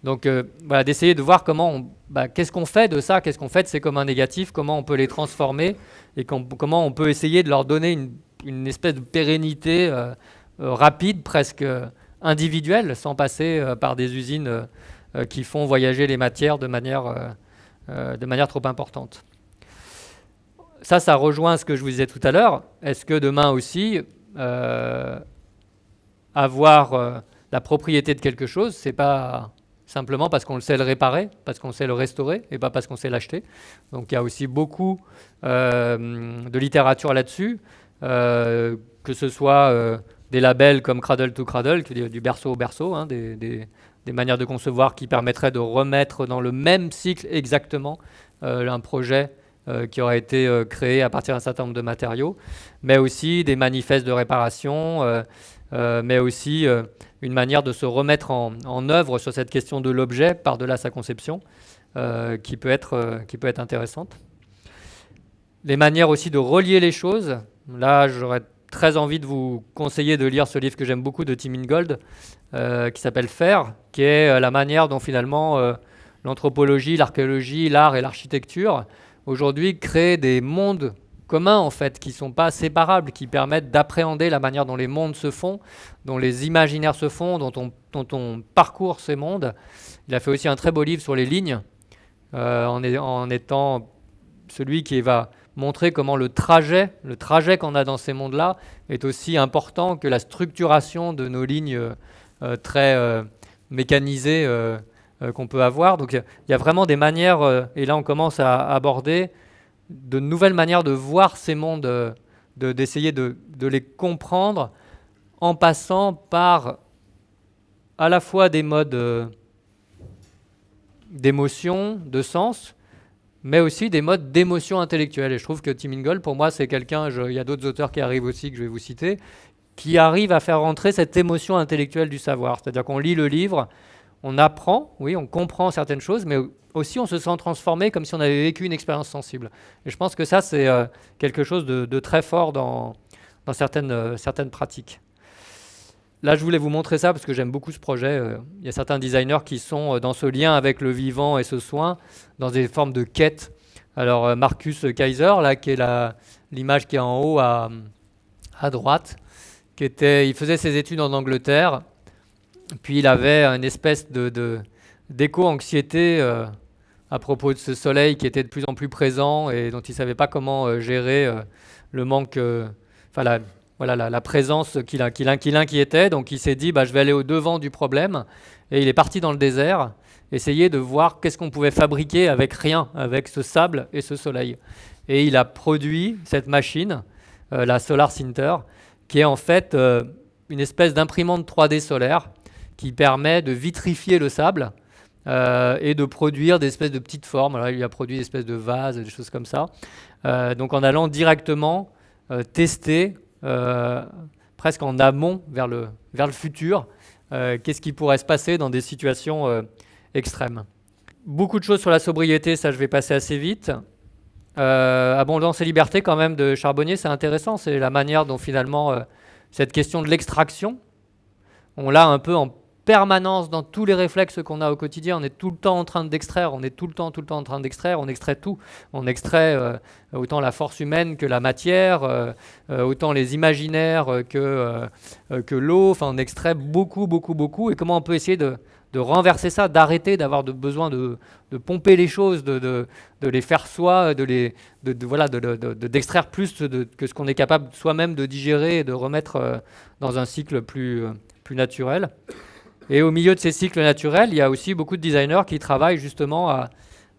Donc voilà, d'essayer de voir qu'est-ce qu'on fait de ça, qu'est-ce qu'on fait de ces communs négatifs, comment on peut les transformer et comment on peut essayer de leur donner une espèce de pérennité rapide, presque individuelle, sans passer par des usines qui font voyager les matières de manière trop importante. Ça rejoint ce que je vous disais tout à l'heure. Est-ce que demain aussi, avoir la propriété de quelque chose, c'est pas simplement parce qu'on le sait le réparer, parce qu'on sait le restaurer, et pas parce qu'on sait l'acheter. Donc il y a aussi beaucoup de littérature là-dessus, que ce soit des labels comme Cradle to Cradle, du berceau au berceau, hein, des manières de concevoir qui permettraient de remettre dans le même cycle exactement un projet qui aurait été créé à partir d'un certain nombre de matériaux, mais aussi des manifestes de réparation, mais aussi une manière de se remettre en œuvre sur cette question de l'objet par-delà sa conception, qui peut être intéressante. Les manières aussi de relier les choses. Là, j'aurais très envie de vous conseiller de lire ce livre que j'aime beaucoup de Tim Ingold, qui s'appelle Faire, qui est la manière dont finalement l'anthropologie, l'archéologie, l'art et l'architecture aujourd'hui créent des mondes communs en fait, qui ne sont pas séparables, qui permettent d'appréhender la manière dont les mondes se font, dont les imaginaires se font, dont on parcourt ces mondes. Il a fait aussi un très beau livre sur les lignes, en étant celui qui va montrer comment le trajet qu'on a dans ces mondes-là est aussi important que la structuration de nos lignes très mécanisées qu'on peut avoir. Donc il y a vraiment des manières, et là on commence à aborder de nouvelles manières de voir ces mondes, d'essayer de les comprendre en passant par à la fois des modes d'émotion, de sens, mais aussi des modes d'émotion intellectuelle. Et je trouve que Tim Ingold, pour moi, c'est quelqu'un, il y a d'autres auteurs qui arrivent aussi, que je vais vous citer, qui arrivent à faire rentrer cette émotion intellectuelle du savoir. C'est-à-dire qu'on lit le livre, on apprend, oui, on comprend certaines choses, mais aussi on se sent transformé comme si on avait vécu une expérience sensible. Et je pense que ça, c'est quelque chose de très fort dans certaines pratiques. Là, je voulais vous montrer ça parce que j'aime beaucoup ce projet. Il y a certains designers qui sont dans ce lien avec le vivant et ce soin, dans des formes de quête. Alors, Marcus Kaiser, là, qui est l'image qui est en haut à droite, il faisait ses études en Angleterre, puis il avait une espèce d'éco-anxiété à propos de ce soleil qui était de plus en plus présent et dont il ne savait pas comment gérer le manque, la présence qui l'inquiétait. Donc il s'est dit, je vais aller au-devant du problème. Et il est parti dans le désert, essayer de voir qu'est-ce qu'on pouvait fabriquer avec rien, avec ce sable et ce soleil. Et il a produit cette machine, la Solar Sinter, qui est en fait une espèce d'imprimante 3D solaire qui permet de vitrifier le sable et de produire des espèces de petites formes. Alors, il a produit des espèces de vases, des choses comme ça. Donc en allant directement tester presque en amont vers le futur, qu'est-ce qui pourrait se passer dans des situations extrêmes. Beaucoup de choses sur la sobriété, ça je vais passer assez vite. Abondance et liberté quand même de Charbonnier, c'est intéressant, c'est la manière dont finalement cette question de l'extraction, on l'a un peu en permanence dans tous les réflexes qu'on a au quotidien. On est tout le temps en train d'extraire, on est tout le temps en train d'extraire, on extrait tout. On extrait autant la force humaine que la matière, autant les imaginaires que l'eau. Enfin, on extrait beaucoup. Et comment on peut essayer de renverser ça, d'arrêter d'avoir besoin de pomper les choses, de les faire soi, d'extraire plus que ce qu'on est capable soi-même de digérer et de remettre dans un cycle plus naturel. Et au milieu de ces cycles naturels, il y a aussi beaucoup de designers qui travaillent justement à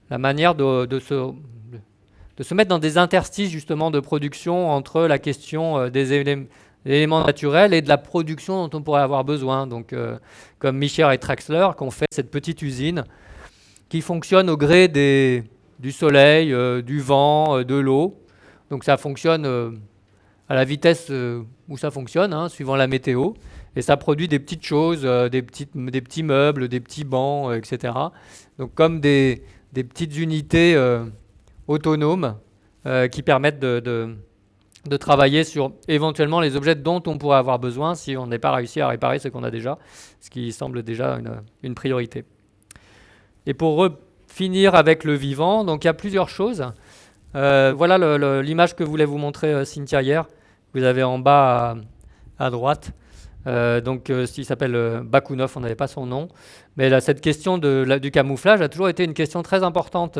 la manière de se mettre dans des interstices justement de production entre la question des éléments naturels et de la production dont on pourrait avoir besoin. Donc, comme Micher et Traxler, qui ont fait cette petite usine qui fonctionne au gré du soleil, du vent, de l'eau. Donc, ça fonctionne à la vitesse où ça fonctionne, suivant la météo. Et ça produit des petites choses, des petits meubles, des petits bancs, etc. Donc, comme des petites unités autonomes qui permettent de travailler sur éventuellement les objets dont on pourrait avoir besoin si on n'est pas réussi à réparer ce qu'on a déjà, ce qui semble déjà une priorité. Et pour finir avec le vivant, donc il y a plusieurs choses. Voilà l'image que voulait vous montrer Cynthia hier. Vous avez en bas à droite. Il s'appelle Bakounov, on n'avait pas son nom. Mais là, cette question du camouflage a toujours été une question très importante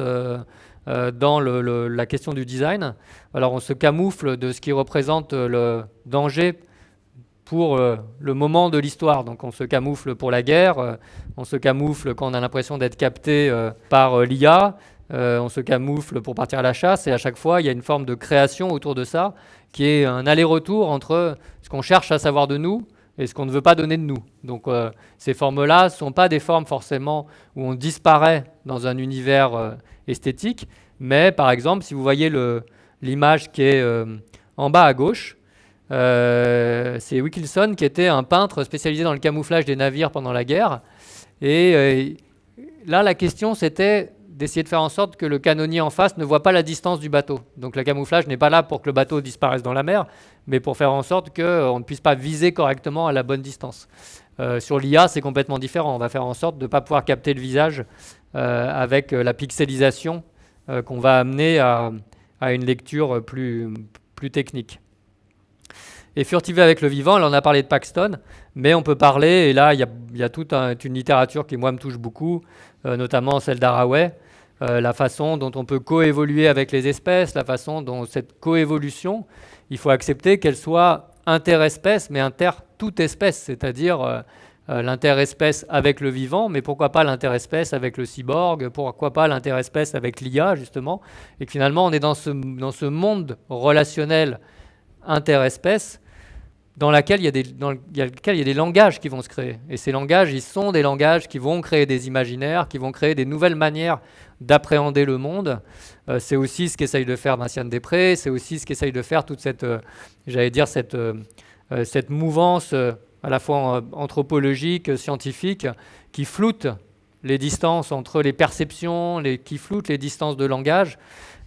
dans la question du design. Alors on se camoufle de ce qui représente le danger pour le moment de l'histoire. Donc on se camoufle pour la guerre, on se camoufle quand on a l'impression d'être capté par l'IA, on se camoufle pour partir à la chasse, et à chaque fois il y a une forme de création autour de ça qui est un aller-retour entre ce qu'on cherche à savoir de nous et ce qu'on ne veut pas donner de nous. Donc ces formes-là ne sont pas des formes forcément où on disparaît dans un univers esthétique, mais par exemple, si vous voyez l'image qui est en bas à gauche, c'est Wilkinson qui était un peintre spécialisé dans le camouflage des navires pendant la guerre. Et là, la question, c'était d'essayer de faire en sorte que le canonnier en face ne voit pas la distance du bateau. Donc le camouflage n'est pas là pour que le bateau disparaisse dans la mer, mais pour faire en sorte qu'on ne puisse pas viser correctement à la bonne distance. Sur l'IA, c'est complètement différent. On va faire en sorte de ne pas pouvoir capter le visage avec la pixelisation qu'on va amener à une lecture plus technique. Et furtiver avec le vivant, là on a parlé de Paxton, mais on peut parler, et là il y a toute une littérature qui moi me touche beaucoup, notamment celle d'Haraway, la façon dont on peut coévoluer avec les espèces, la façon dont cette coévolution, il faut accepter qu'elle soit interespèce, mais toute espèce, c'est-à-dire l'interespèce avec le vivant, mais pourquoi pas l'interespèce avec le cyborg, pourquoi pas l'interespèce avec l'IA, justement, et que finalement on est dans ce monde relationnel interespèce, dans lequel il y a des langages qui vont se créer. Et ces langages, ils sont des langages qui vont créer des imaginaires, qui vont créer des nouvelles manières d'appréhender le monde. C'est aussi ce qu'essaye de faire Vinciane Després, c'est aussi ce qu'essaye de faire toute cette, cette mouvance à la fois anthropologique, scientifique, qui floute les distances entre les perceptions, qui floute les distances de langage.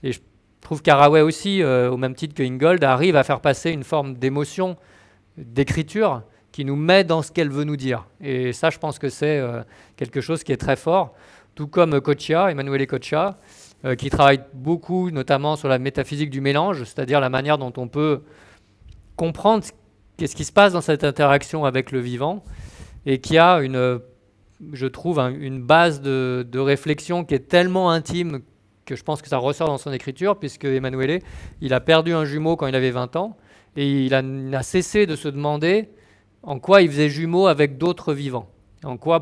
Et je trouve qu'Haraway aussi, au même titre que Ingold, arrive à faire passer une forme d'émotion, d'écriture, qui nous met dans ce qu'elle veut nous dire. Et ça, je pense que c'est quelque chose qui est très fort. Tout comme Emanuele Coccia, qui travaille beaucoup, notamment sur la métaphysique du mélange, c'est-à-dire la manière dont on peut comprendre qu'est-ce qui se passe dans cette interaction avec le vivant, et qui a je trouve, une base de réflexion qui est tellement intime que je pense que ça ressort dans son écriture, puisque Emanuele, il a perdu un jumeau quand il avait 20 ans, et il n'a cessé de se demander en quoi il faisait jumeau avec d'autres vivants.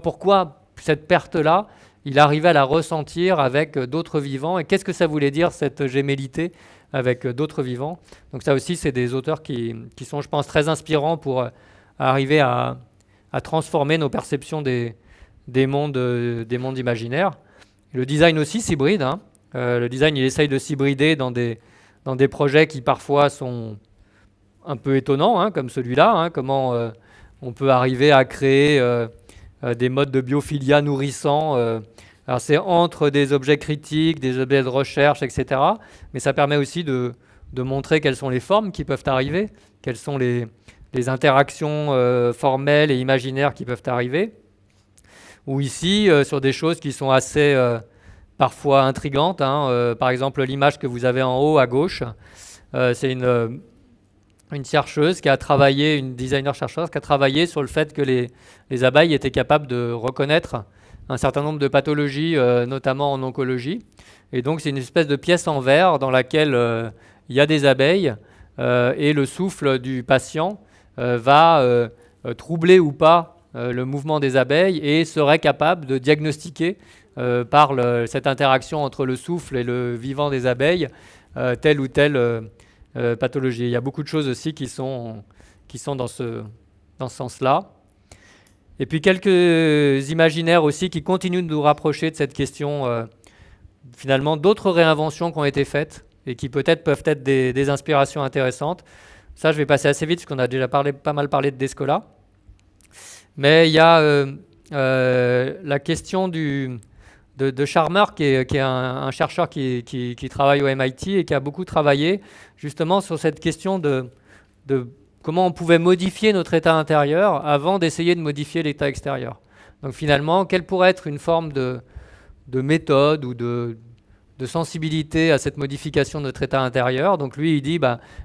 Pourquoi cette perte-là, il arrivait à la ressentir avec d'autres vivants, et qu'est-ce que ça voulait dire, cette gémellité avec d'autres vivants. Donc ça aussi, c'est des auteurs qui sont, je pense, très inspirants pour arriver à transformer nos perceptions des mondes imaginaires. Et le design aussi s'hybride. Le design, il essaye de s'hybrider dans des projets qui parfois sont un peu étonnants, comme celui-là. Comment on peut arriver à créer des modes de biophilia nourrissants. Alors c'est entre des objets critiques, des objets de recherche, etc. Mais ça permet aussi de montrer quelles sont les formes qui peuvent arriver, quelles sont les interactions formelles et imaginaires qui peuvent arriver. Ou ici, sur des choses qui sont assez parfois intrigantes. Par exemple, l'image que vous avez en haut à gauche, c'est une chercheuse qui a travaillé, une designer-chercheuse qui a travaillé sur le fait que les abeilles étaient capables de reconnaître un certain nombre de pathologies, notamment en oncologie. Et donc, c'est une espèce de pièce en verre dans laquelle il y a des abeilles et le souffle du patient va troubler ou pas le mouvement des abeilles et serait capable de diagnostiquer par cette interaction entre le souffle et le vivant des abeilles telle ou telle pathologie. Il y a beaucoup de choses aussi qui sont dans ce sens-là. Et puis quelques imaginaires aussi qui continuent de nous rapprocher de cette question, finalement, d'autres réinventions qui ont été faites et qui peut-être peuvent être des inspirations intéressantes. Ça, je vais passer assez vite parce qu'on a déjà pas mal parlé de Descola. Mais il y a la question de Charmer, qui est un chercheur qui travaille au MIT et qui a beaucoup travaillé justement sur cette question de comment on pouvait modifier notre état intérieur avant d'essayer de modifier l'état extérieur. Donc finalement, quelle pourrait être une forme de méthode ou de sensibilité à cette modification de notre état intérieur. Donc lui, il dit,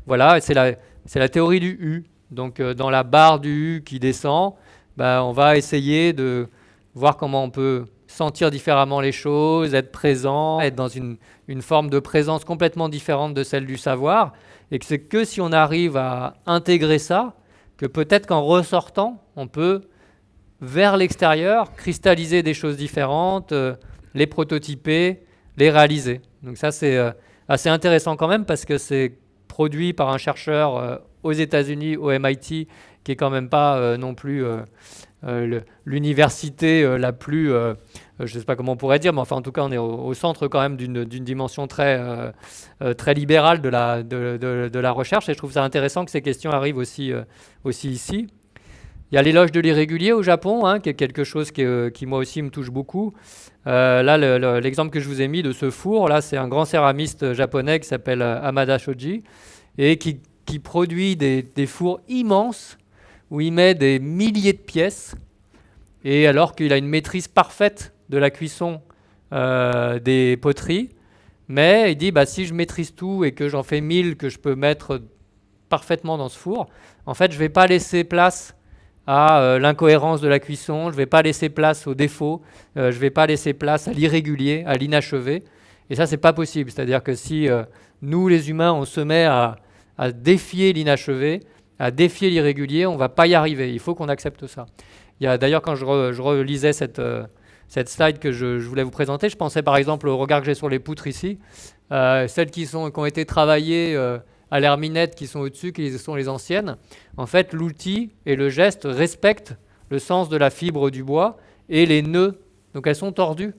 voilà, c'est la théorie du U. Donc dans la barre du U qui descend, on va essayer de voir comment on peut sentir différemment les choses, être présent, être dans une forme de présence complètement différente de celle du savoir, et que c'est que si on arrive à intégrer ça, que peut-être qu'en ressortant, on peut, vers l'extérieur, cristalliser des choses différentes, les prototyper, les réaliser. Donc ça, c'est assez intéressant quand même, parce que c'est produit par un chercheur aux États-Unis, au MIT, qui est quand même pas non plus l'université la plus, je ne sais pas comment on pourrait dire, mais enfin en tout cas on est au centre quand même d'une dimension très libérale de la recherche, et je trouve ça intéressant que ces questions arrivent aussi ici. Il y a l'éloge de l'irrégulier au Japon, qui est quelque chose qui moi aussi me touche beaucoup. Là, l'exemple que je vous ai mis de ce four, là, c'est un grand céramiste japonais qui s'appelle Hamada Shoji, et qui produit des fours immenses où il met des milliers de pièces, et alors qu'il a une maîtrise parfaite de la cuisson des poteries, mais il dit, si je maîtrise tout et que j'en fais 1000 que je peux mettre parfaitement dans ce four, en fait, je ne vais pas laisser place à l'incohérence de la cuisson, je ne vais pas laisser place aux défauts, je ne vais pas laisser place à l'irrégulier, à l'inachevé. Et ça, ce n'est pas possible. C'est-à-dire que si nous, les humains, on se met à défier l'inachevé, à défier l'irrégulier, on ne va pas y arriver. Il faut qu'on accepte ça. Il y a d'ailleurs, quand je relisais cette slide que je voulais vous présenter, je pensais par exemple au regard que j'ai sur les poutres ici, celles qui ont été travaillées à l'herminette qui sont au-dessus, qui sont les anciennes, en fait, l'outil et le geste respectent le sens de la fibre du bois et les nœuds. Donc elles sont tordues.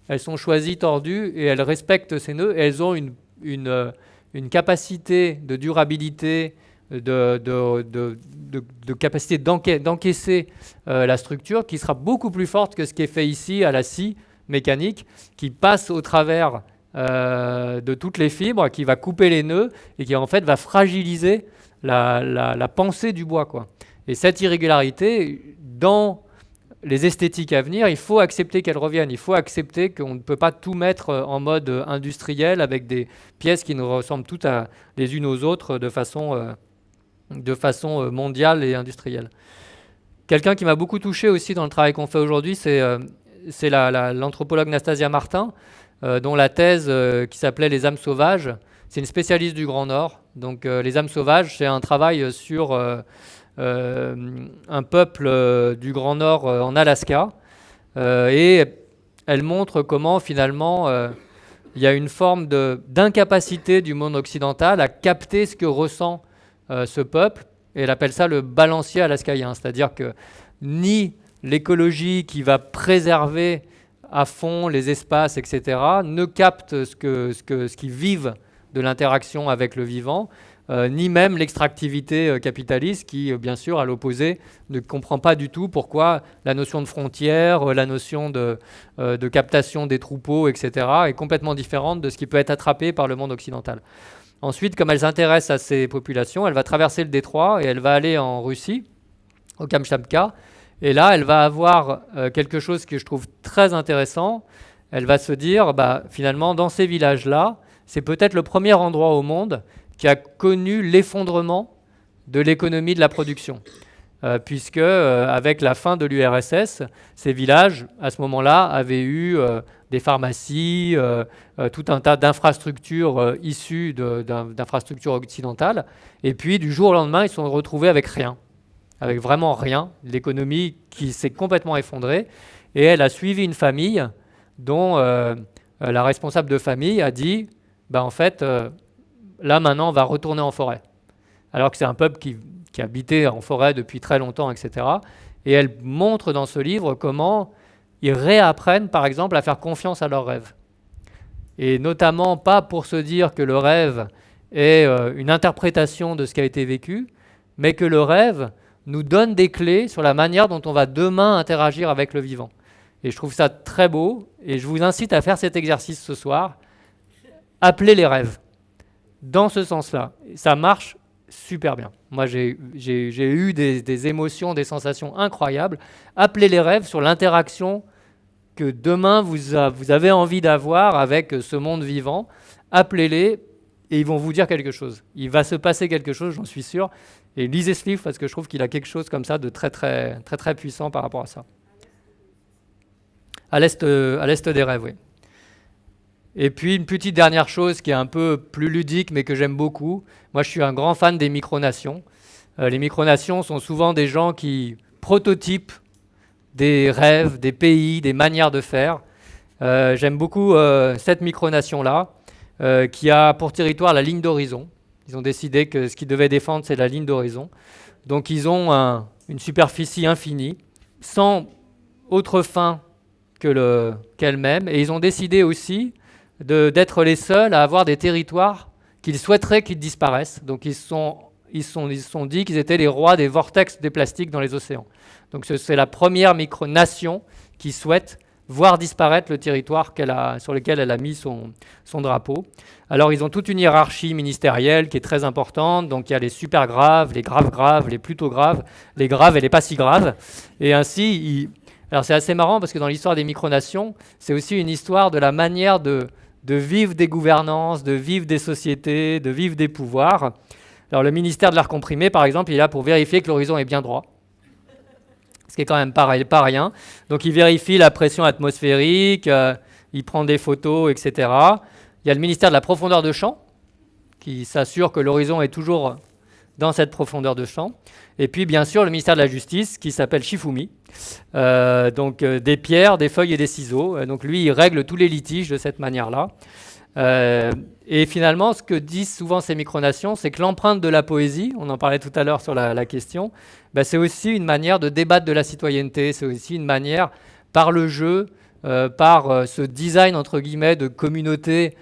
Elles sont choisies tordues et elles respectent ces nœuds et elles ont une capacité de durabilité, de capacité d'encaisser la structure qui sera beaucoup plus forte que ce qui est fait ici à la scie mécanique, qui passe au travers de toutes les fibres, qui va couper les nœuds et qui en fait va fragiliser la pensée du bois, quoi. Et cette irrégularité, dans les esthétiques à venir, il faut accepter qu'elles reviennent. Il faut accepter qu'on ne peut pas tout mettre en mode industriel avec des pièces qui nous ressemblent toutes les unes aux autres de façon mondiale et industrielle. Quelqu'un qui m'a beaucoup touché aussi dans le travail qu'on fait aujourd'hui, c'est l'anthropologue Nastasia Martin, dont la thèse qui s'appelait « Les âmes sauvages ». C'est une spécialiste du Grand Nord. Donc les âmes sauvages, c'est un travail sur un peuple du Grand Nord en Alaska. Et elle montre comment finalement il y a une forme d'incapacité du monde occidental à capter ce que ressent ce peuple. Et elle appelle ça le balancier alaskaïen. C'est-à-dire que ni l'écologie qui va préserver à fond les espaces, etc., ne capte ce qu'ils vivent de l'interaction avec le vivant, ni même l'extractivité capitaliste qui, bien sûr, à l'opposé, ne comprend pas du tout pourquoi la notion de frontière, la notion de captation des troupeaux, etc., est complètement différente de ce qui peut être attrapé par le monde occidental. Ensuite, comme elle s'intéresse à ces populations, elle va traverser le détroit et elle va aller en Russie, au Kamchatka. Et là, elle va avoir quelque chose que je trouve très intéressant. Elle va se dire, finalement, dans ces villages-là, c'est peut-être le premier endroit au monde qui a connu l'effondrement de l'économie de la production. Puisque, avec la fin de l'URSS, ces villages, à ce moment-là, avaient eu des pharmacies, tout un tas d'infrastructures issues d'infrastructures occidentales. Et puis, du jour au lendemain, ils se sont retrouvés avec rien. Avec vraiment rien, l'économie qui s'est complètement effondrée. Et elle a suivi une famille dont la responsable de famille a dit en fait, là maintenant, on va retourner en forêt. Alors que c'est un peuple qui habitait en forêt depuis très longtemps, etc. Et elle montre dans ce livre comment ils réapprennent, par exemple, à faire confiance à leurs rêves. Et notamment, pas pour se dire que le rêve est une interprétation de ce qui a été vécu, mais que le rêve nous donne des clés sur la manière dont on va demain interagir avec le vivant. Et je trouve ça très beau, et je vous incite à faire cet exercice ce soir. Appelez les rêves. Dans ce sens-là, ça marche super bien. Moi, j'ai eu des émotions, des sensations incroyables. Appelez les rêves sur l'interaction que demain vous avez envie d'avoir avec ce monde vivant. Appelez-les et ils vont vous dire quelque chose. Il va se passer quelque chose, j'en suis sûr. Et lisez ce livre parce que je trouve qu'il a quelque chose comme ça de très, très, très, très puissant par rapport à ça. À l'est des rêves, oui. Et puis, une petite dernière chose qui est un peu plus ludique, mais que j'aime beaucoup. Moi, je suis un grand fan des micronations. Les micronations sont souvent des gens qui prototypent des rêves, des pays, des manières de faire. J'aime beaucoup cette micronation-là, qui a pour territoire la ligne d'horizon. Ils ont décidé que ce qu'ils devaient défendre, c'est la ligne d'horizon. Donc, ils ont une superficie infinie, sans autre fin qu'elle-même. Et ils ont décidé aussi d'être les seuls à avoir des territoires qu'ils souhaiteraient qu'ils disparaissent. Donc ils se sont dit qu'ils étaient les rois des vortex des plastiques dans les océans. Donc c'est la première micronation qui souhaite voir disparaître le territoire sur lequel elle a mis son drapeau. Alors ils ont toute une hiérarchie ministérielle qui est très importante. Donc il y a les super graves, les graves, les plutôt graves, les graves et les pas si graves. Et ainsi, alors c'est assez marrant parce que dans l'histoire des micronations, c'est aussi une histoire de la manière de vivre des gouvernances, de vivre des sociétés, de vivre des pouvoirs. Alors le ministère de l'air comprimé, par exemple, il est là pour vérifier que l'horizon est bien droit. Ce qui est quand même pas rien. Donc il vérifie la pression atmosphérique, il prend des photos, etc. Il y a le ministère de la profondeur de champ, qui s'assure que l'horizon est toujours dans cette profondeur de champ. Et puis, bien sûr, le ministère de la Justice, qui s'appelle Shifumi. Donc, des pierres, des feuilles et des ciseaux. Donc, lui, il règle tous les litiges de cette manière-là. Et finalement, ce que disent souvent ces micronations, c'est que l'empreinte de la poésie, on en parlait tout à l'heure sur la question, c'est aussi une manière de débattre de la citoyenneté, c'est aussi une manière, par le jeu, par ce design, entre guillemets, de communautés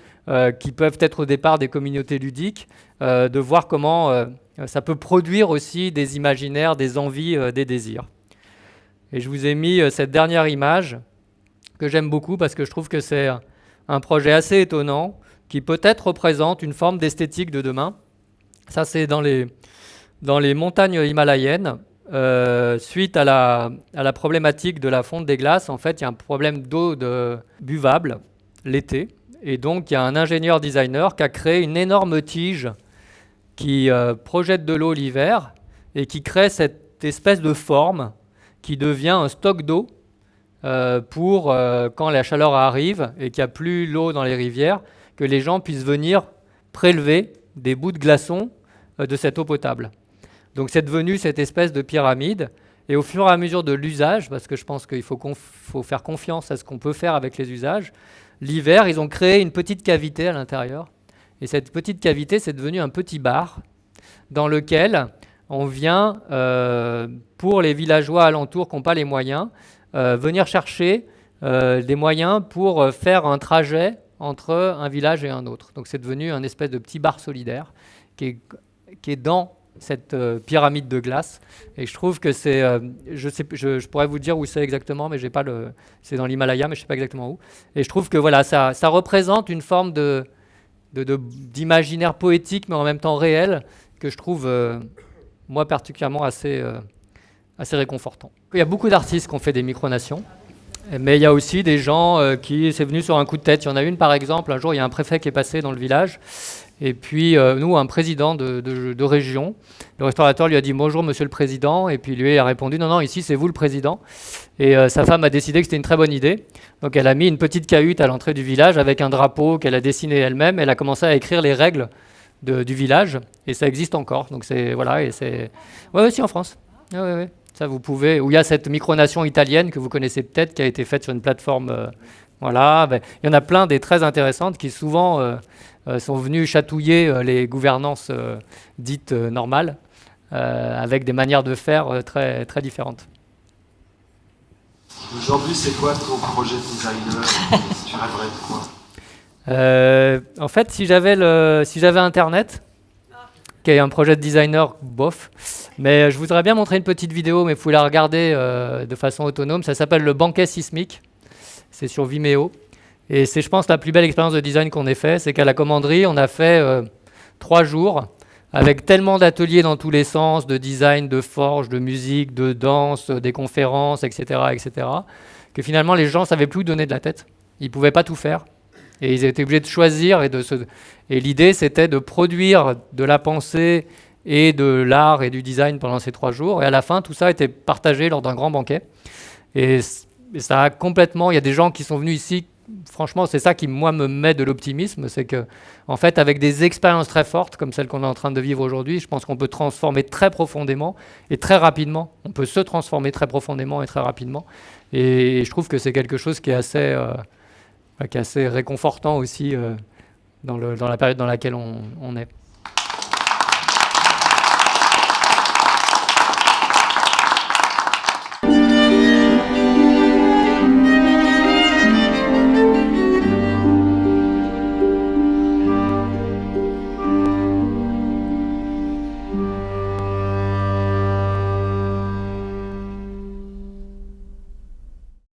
qui peuvent être au départ des communautés ludiques, de voir comment ça peut produire aussi des imaginaires, des envies, des désirs. Et je vous ai mis cette dernière image que j'aime beaucoup parce que je trouve que c'est un projet assez étonnant qui peut-être représente une forme d'esthétique de demain. Ça, c'est dans les montagnes himalayennes. Suite à la problématique de la fonte des glaces, en fait, il y a un problème d'eau buvable l'été. Et donc, il y a un ingénieur designer qui a créé une énorme tige qui projette de l'eau l'hiver et qui crée cette espèce de forme qui devient un stock d'eau pour quand la chaleur arrive et qu'il n'y a plus l'eau dans les rivières, que les gens puissent venir prélever des bouts de glaçons de cette eau potable. Donc c'est devenu cette espèce de pyramide. Et au fur et à mesure de l'usage, parce que je pense qu'il faut faire confiance à ce qu'on peut faire avec les usages, l'hiver, ils ont créé une petite cavité à l'intérieur. Et cette petite cavité, c'est devenu un petit bar dans lequel on vient, pour les villageois alentours qui n'ont pas les moyens, venir chercher des moyens pour faire un trajet entre un village et un autre. Donc c'est devenu un espèce de petit bar solidaire qui est dans cette pyramide de glace. Et je trouve que c'est... je pourrais vous dire où c'est exactement, mais j'ai pas c'est dans l'Himalaya, mais je ne sais pas exactement où. Et je trouve que voilà, ça représente une forme d'imaginaire poétique, mais en même temps réel, que je trouve, moi, particulièrement assez réconfortant. Il y a beaucoup d'artistes qui ont fait des micronations. Mais il y a aussi des gens qui, c'est venu sur un coup de tête. Il y en a une, par exemple, un jour, il y a un préfet qui est passé dans le village. Et puis, nous, un président de région, le restaurateur lui a dit « Bonjour, monsieur le président ». Et puis, lui a répondu « Non, non, ici, c'est vous le président ». Et sa femme a décidé que c'était une très bonne idée. Donc, elle a mis une petite cahute à l'entrée du village avec un drapeau qu'elle a dessiné elle-même. Elle a commencé à écrire les règles du village. Et ça existe encore. Donc, c'est... Voilà, et c'est... Ouais, aussi en France. Ouais. Ça, vous pouvez... Où il y a cette micronation italienne que vous connaissez peut-être, qui a été faite sur une plateforme... voilà. Il y en a plein des très intéressantes qui, souvent... sont venus chatouiller les gouvernances dites normales, avec des manières de faire très, très différentes. Aujourd'hui, c'est quoi ton projet de designer? Tu rêverais de quoi? En fait, si j'avais Internet, qui est un projet de designer bof, mais je voudrais bien montrer une petite vidéo, mais vous pouvez la regarder de façon autonome. Ça s'appelle Le Banquet Sismique. C'est sur Vimeo. Et c'est, je pense, la plus belle expérience de design qu'on ait fait. C'est qu'à la commanderie, on a fait 3 jours avec tellement d'ateliers dans tous les sens, de design, de forge, de musique, de danse, des conférences, etc., que finalement, les gens ne savaient plus où donner de la tête. Ils ne pouvaient pas tout faire. Et ils étaient obligés de choisir. Et l'idée, c'était de produire de la pensée et de l'art et du design pendant ces 3 jours. Et à la fin, tout ça était partagé lors d'un grand banquet. Et ça a complètement... Il y a des gens qui sont venus ici. Franchement, c'est ça qui, moi, me met de l'optimisme. C'est que, en fait, avec des expériences très fortes, comme celles qu'on est en train de vivre aujourd'hui, je pense qu'on peut transformer très profondément et très rapidement. On peut se transformer très profondément et très rapidement. Et je trouve que c'est quelque chose qui est assez réconfortant aussi dans la période dans laquelle on est.